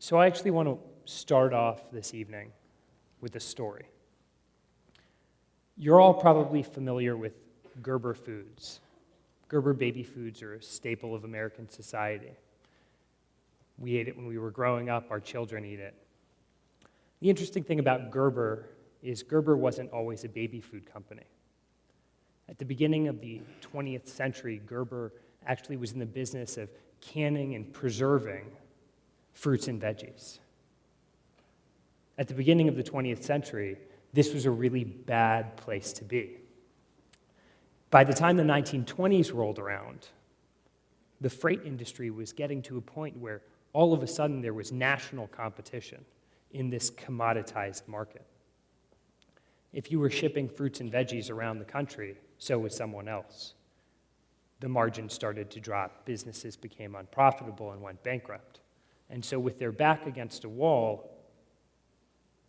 So I actually want to start off this evening with a story. You're all probably familiar with Gerber foods. Gerber baby foods are a staple of American society. We ate it when we were growing up, our children eat it. The interesting thing about Gerber is Gerber wasn't always a baby food company. At the beginning of the 20th century, Gerber actually was in the business of canning and preserving fruits and veggies. At the beginning of the 20th century, this was a really bad place to be. By the time the 1920s rolled around, the freight industry was getting to a point where all of a sudden there was national competition in this commoditized market. If you were shipping fruits and veggies around the country, so was someone else. The margins started to drop, businesses became unprofitable and went bankrupt. And so with their back against a wall,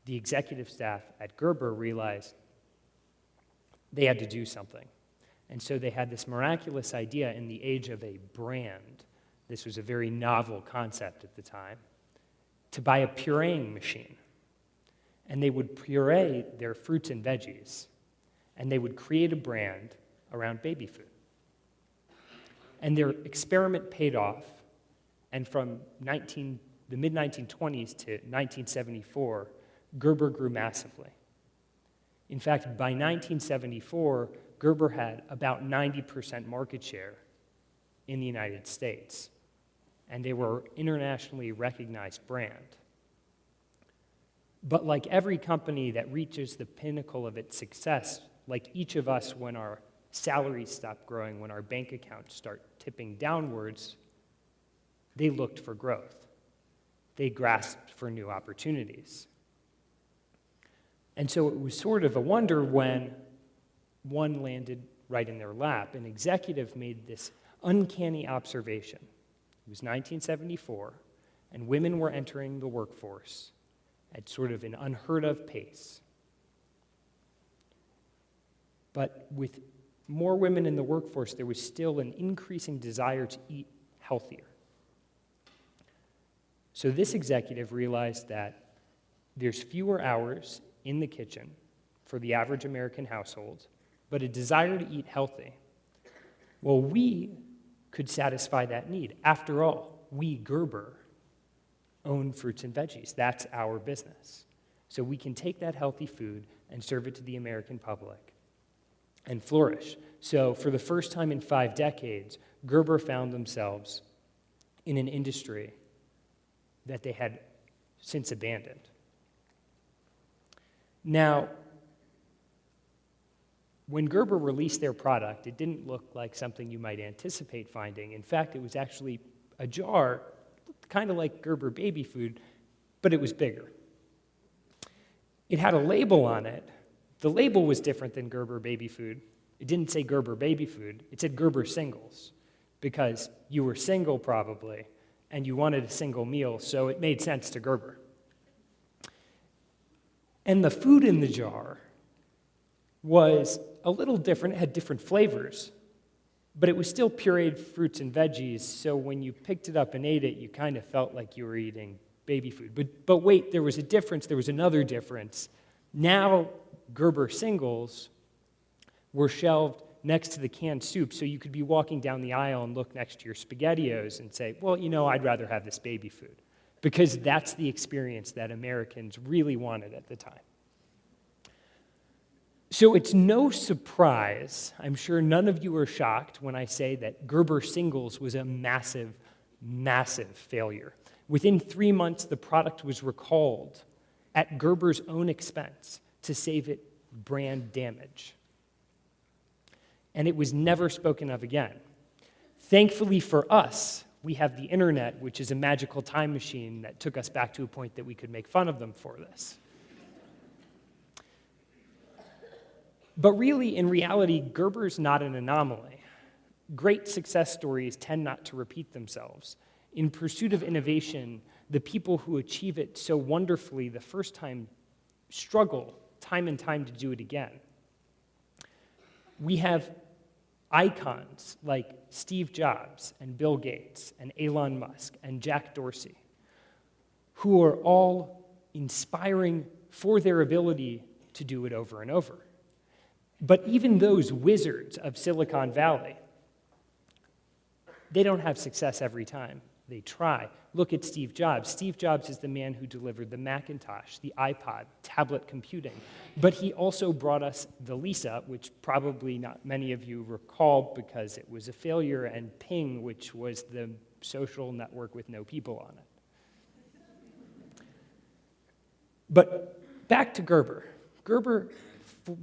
the executive staff at Gerber realized they had to do something. And so they had this miraculous idea in the age of a brand. This was a very novel concept at the time, to buy a pureeing machine. And they would puree their fruits and veggies, and they would create a brand around baby food. And their experiment paid off, and from the mid-1920s to 1974, Gerber grew massively. In fact, by 1974, Gerber had about 90% market share in the United States, and they were an internationally recognized brand. But like every company that reaches the pinnacle of its success, like each of us when our salaries stop growing, when our bank accounts start tipping downwards, they looked for growth. They grasped for new opportunities. And so it was sort of a wonder when one landed right in their lap. An executive made this uncanny observation. It was 1974, and women were entering the workforce at sort of an unheard of pace. But with more women in the workforce, there was still an increasing desire to eat healthier. So this executive realized that there's fewer hours in the kitchen for the average American household, but a desire to eat healthy. Well, we could satisfy that need. After all, we, Gerber, own fruits and veggies. That's our business. So we can take that healthy food and serve it to the American public and flourish. So for the first time in 5 decades, Gerber found themselves in an industry that they had since abandoned. Now, when Gerber released their product, it didn't look like something you might anticipate finding. In fact, it was actually a jar, kind of like Gerber baby food, but it was bigger. It had a label on it. The label was different than Gerber baby food. It didn't say Gerber baby food. It said Gerber Singles, because you were single probably, and you wanted a single meal, so it made sense to Gerber. And the food in the jar was a little different. It had different flavors, but it was still pureed fruits and veggies, so when you picked it up and ate it, you kind of felt like you were eating baby food. But wait, there was a difference. There was another difference. Now, Gerber Singles were shelved next to the canned soup, so you could be walking down the aisle and look next to your SpaghettiOs and say, well, I'd rather have this baby food, because that's the experience that Americans really wanted at the time. So it's no surprise, I'm sure none of you are shocked when I say that Gerber Singles was a massive, massive failure. Within 3 months, the product was recalled at Gerber's own expense to save it brand damage. And it was never spoken of again. Thankfully for us, we have the internet, which is a magical time machine that took us back to a point that we could make fun of them for this. But really, in reality, Gerber's not an anomaly. Great success stories tend not to repeat themselves. In pursuit of innovation, the people who achieve it so wonderfully the first time struggle time and time to do it again. We have icons like Steve Jobs and Bill Gates and Elon Musk and Jack Dorsey, who are all inspiring for their ability to do it over and over. But even those wizards of Silicon Valley, they don't have success every time. They try. Look at Steve Jobs. Steve Jobs is the man who delivered the Macintosh, the iPod, tablet computing. But he also brought us the Lisa, which probably not many of you recall because it was a failure, and Ping, which was the social network with no people on it. But back to Gerber. Gerber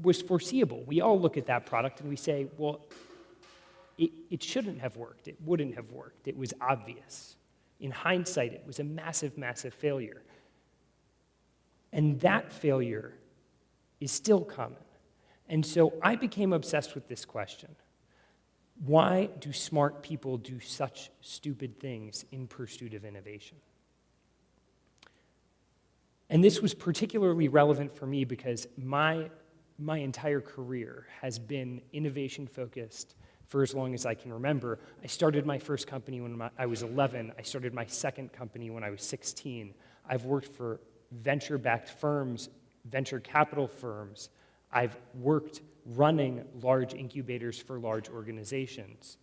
was foreseeable. We all look at that product and we say, well, it shouldn't have worked. It wouldn't have worked. It was obvious. In hindsight, it was a massive, massive failure. And that failure is still common. And so I became obsessed with this question. Why do smart people do such stupid things in pursuit of innovation? And this was particularly relevant for me because my entire career has been innovation-focused for as long as I can remember. I started my first company when I was 11. I started my second company when I was 16. I've worked for venture-backed firms, venture capital firms. I've worked running large incubators for large organizations.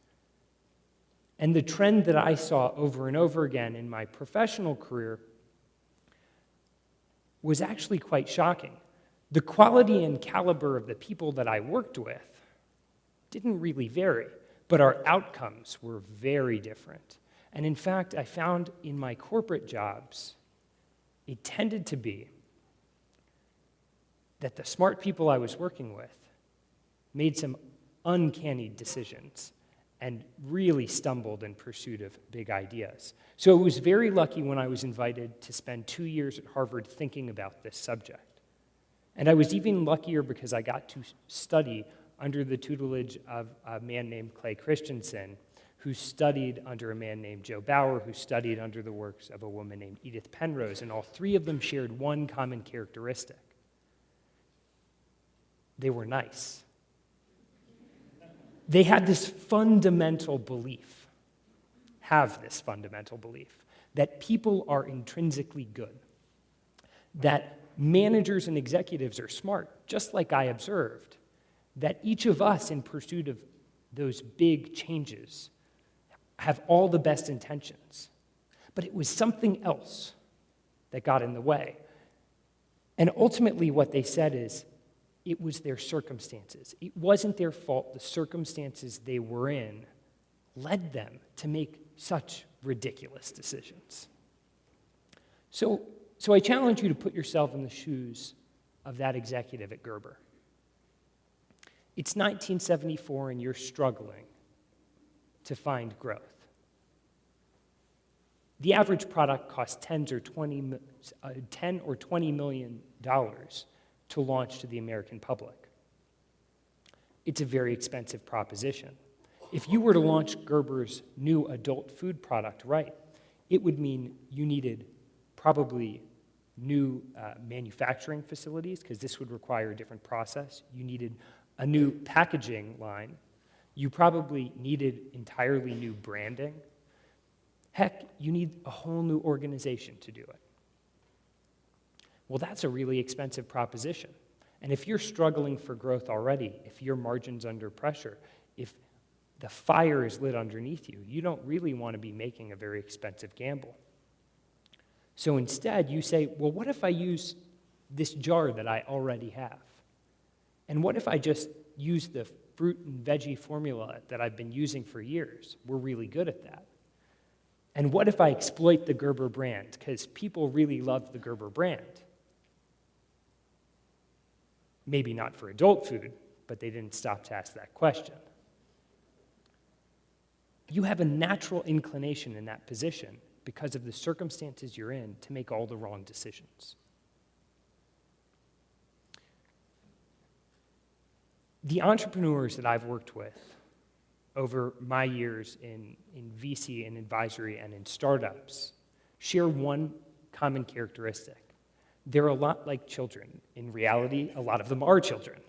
And the trend that I saw over and over again in my professional career was actually quite shocking. The quality and caliber of the people that I worked with didn't really vary, but our outcomes were very different. And in fact, I found in my corporate jobs, it tended to be that the smart people I was working with made some uncanny decisions and really stumbled in pursuit of big ideas. So it was very lucky when I was invited to spend 2 years at Harvard thinking about this subject. And I was even luckier because I got to study under the tutelage of a man named Clay Christensen, who studied under a man named Joe Bauer, who studied under the works of a woman named Edith Penrose, and all three of them shared one common characteristic. They were nice. They had this fundamental belief, that people are intrinsically good, that managers and executives are smart, just like I observed, that each of us in pursuit of those big changes have all the best intentions. But it was something else that got in the way. And ultimately what they said is, it was their circumstances. It wasn't their fault. The circumstances they were in led them to make such ridiculous decisions. So I challenge you to put yourself in the shoes of that executive at Gerber. It's 1974 and you're struggling to find growth. The average product costs $10 or $20 million to launch to the American public. It's a very expensive proposition. If you were to launch Gerber's new adult food product right, it would mean you needed probably new manufacturing facilities, because this would require a different process. You needed a new packaging line. You probably needed entirely new branding. Heck, you need a whole new organization to do it. Well, that's a really expensive proposition. And if you're struggling for growth already, if your margin's under pressure, if the fire is lit underneath you, you don't really want to be making a very expensive gamble. So instead, you say, well, what if I use this jar that I already have? And what if I just use the fruit and veggie formula that I've been using for years? We're really good at that. And what if I exploit the Gerber brand? Because people really love the Gerber brand. Maybe not for adult food, but they didn't stop to ask that question. You have a natural inclination in that position because of the circumstances you're in to make all the wrong decisions. The entrepreneurs that I've worked with over my years in VC and advisory and in startups share one common characteristic. They're a lot like children. In reality, a lot of them are children.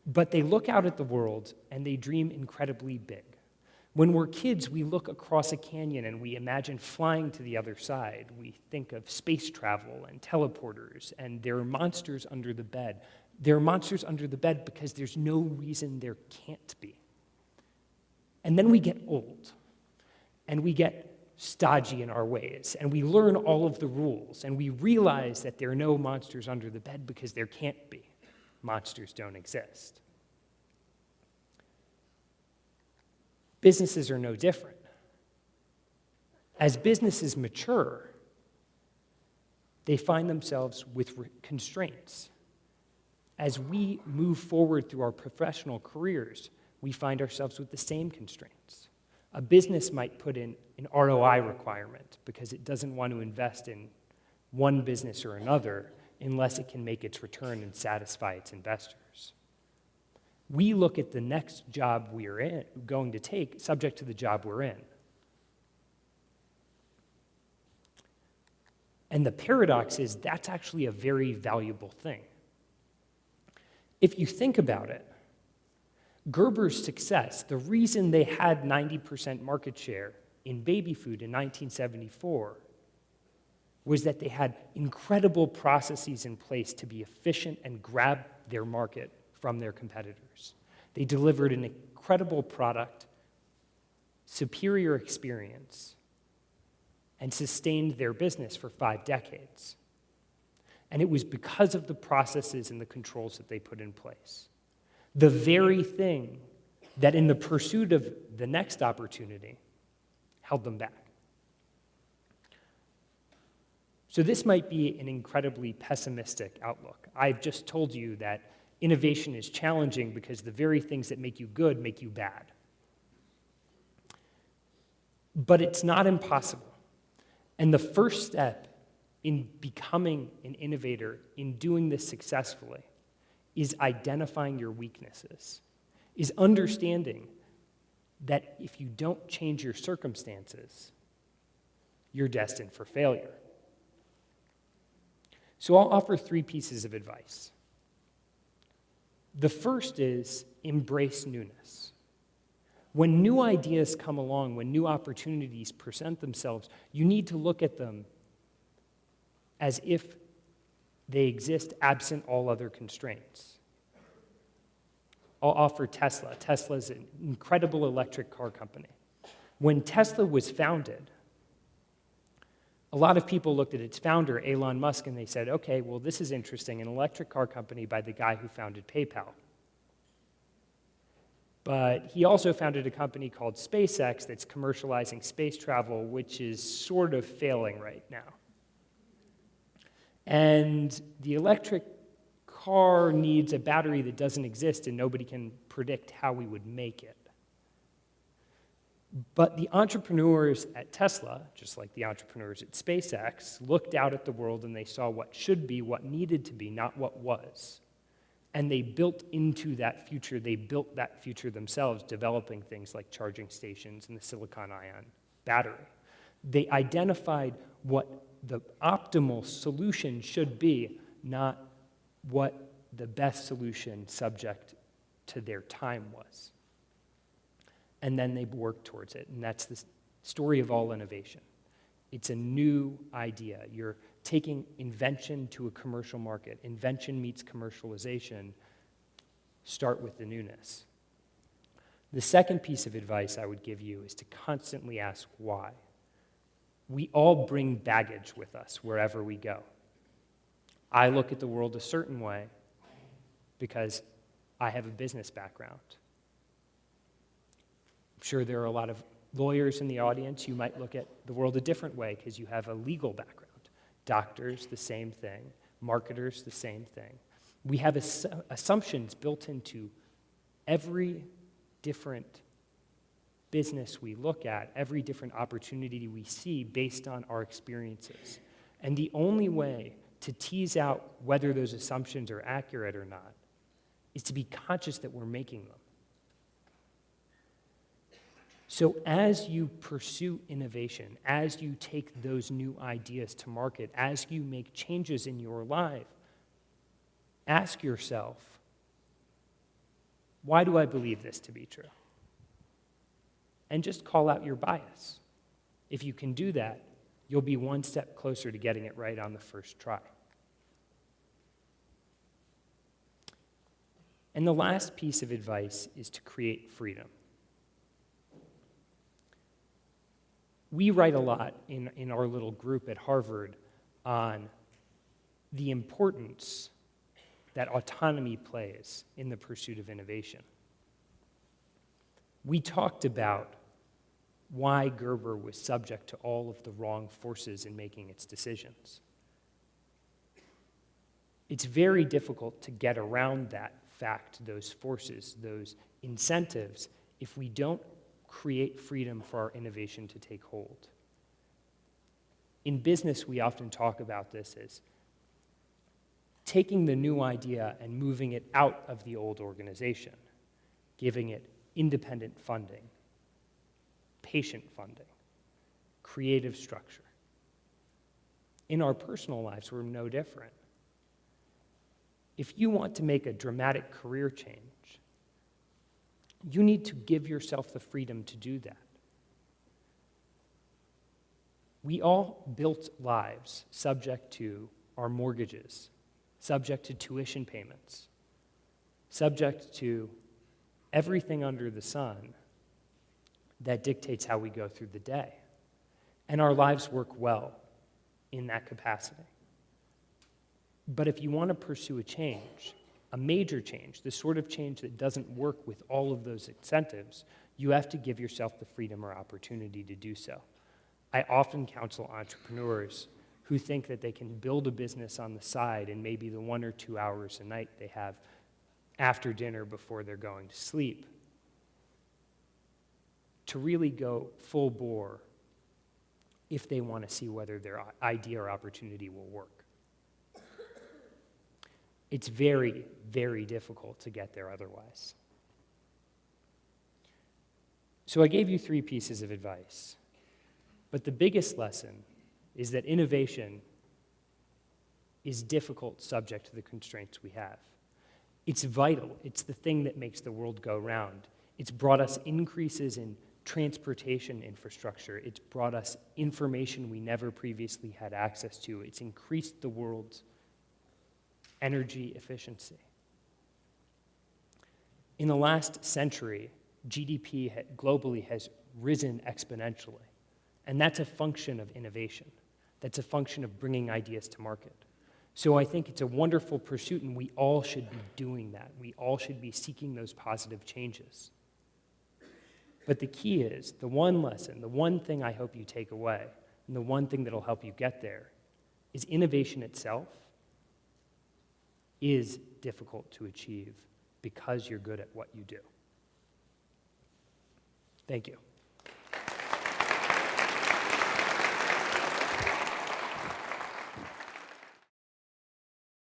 But they look out at the world and they dream incredibly big. When we're kids, we look across a canyon and we imagine flying to the other side. We think of space travel and teleporters, and there are monsters under the bed. There are monsters under the bed because there's no reason there can't be. And then we get old, and we get stodgy in our ways, and we learn all of the rules, and we realize that there are no monsters under the bed because there can't be. Monsters don't exist. Businesses are no different. As businesses mature, they find themselves with constraints. As we move forward through our professional careers, we find ourselves with the same constraints. A business might put in an ROI requirement because it doesn't want to invest in one business or another unless it can make its return and satisfy its investors. We look at the next job we are going to take subject to the job we're in. And the paradox is that's actually a very valuable thing. If you think about it, Gerber's success, the reason they had 90% market share in baby food in 1974 was that they had incredible processes in place to be efficient and grab their market from their competitors. They delivered an incredible product, superior experience, and sustained their business for 5 decades. And it was because of the processes and the controls that they put in place. The very thing that in the pursuit of the next opportunity held them back. So this might be an incredibly pessimistic outlook. I've just told you that innovation is challenging because the very things that make you good make you bad. But it's not impossible. And the first step in becoming an innovator, in doing this successfully, is identifying your weaknesses, is understanding that if you don't change your circumstances, you're destined for failure. So I'll offer 3 pieces of advice. The first is embrace newness. When new ideas come along, when new opportunities present themselves, you need to look at them as if they exist absent all other constraints. I'll offer Tesla. Tesla is an incredible electric car company. When Tesla was founded, a lot of people looked at its founder, Elon Musk, and they said, okay, well, this is interesting, an electric car company by the guy who founded PayPal. But he also founded a company called SpaceX that's commercializing space travel, which is sort of failing right now. And the electric car needs a battery that doesn't exist, and nobody can predict how we would make it. But the entrepreneurs at Tesla, just like the entrepreneurs at SpaceX, looked out at the world and they saw what should be, what needed to be, not what was. And they built into that future. They built that future themselves, developing things like charging stations and the silicon-ion battery. They identified what the optimal solution should be, not what the best solution subject to their time was. And then they worked towards it, and that's the story of all innovation. It's a new idea. You're taking invention to a commercial market. Invention meets commercialization. Start with the newness. The second piece of advice I would give you is to constantly ask why. We all bring baggage with us wherever we go. I look at the world a certain way because I have a business background. I'm sure there are a lot of lawyers in the audience. You might look at the world a different way because you have a legal background. Doctors, the same thing. Marketers, the same thing. We have assumptions built into every different business we look at, every different opportunity we see based on our experiences. And the only way to tease out whether those assumptions are accurate or not is to be conscious that we're making them. So as you pursue innovation, as you take those new ideas to market, as you make changes in your life, ask yourself, why do I believe this to be true? and just call out your bias. If you can do that, you'll be one step closer to getting it right on the first try. And the last piece of advice is to create freedom. We write a lot in our little group at Harvard on the importance that autonomy plays in the pursuit of innovation. We talked about why Gerber was subject to all of the wrong forces in making its decisions. It's very difficult to get around that fact, those forces, those incentives, if we don't create freedom for our innovation to take hold. In business, we often talk about this as taking the new idea and moving it out of the old organization, giving it independent funding, patient funding, creative structure. In our personal lives, we're no different. If you want to make a dramatic career change, you need to give yourself the freedom to do that. We all built lives subject to our mortgages, subject to tuition payments, subject to everything under the sun that dictates how we go through the day. And our lives work well in that capacity. But if you want to pursue a change, a major change, the sort of change that doesn't work with all of those incentives, you have to give yourself the freedom or opportunity to do so. I often counsel entrepreneurs who think that they can build a business on the side in maybe the 1 or 2 hours a night they have after dinner before they're going to sleep, to really go full bore if they want to see whether their idea or opportunity will work. It's very, very difficult to get there otherwise. So I gave you 3 pieces of advice, but the biggest lesson is that innovation is difficult subject to the constraints we have. It's vital. It's the thing that makes the world go round. It's brought us increases in transportation infrastructure. It's brought us information we never previously had access to. It's increased the world's energy efficiency. In the last century, GDP globally has risen exponentially, and that's a function of innovation. That's a function of bringing ideas to market. So I think it's a wonderful pursuit, and we all should be doing that. We all should be seeking those positive changes. But the key is, the one lesson, the one thing I hope you take away, and the one thing that'll help you get there, is innovation itself is difficult to achieve because you're good at what you do. Thank you.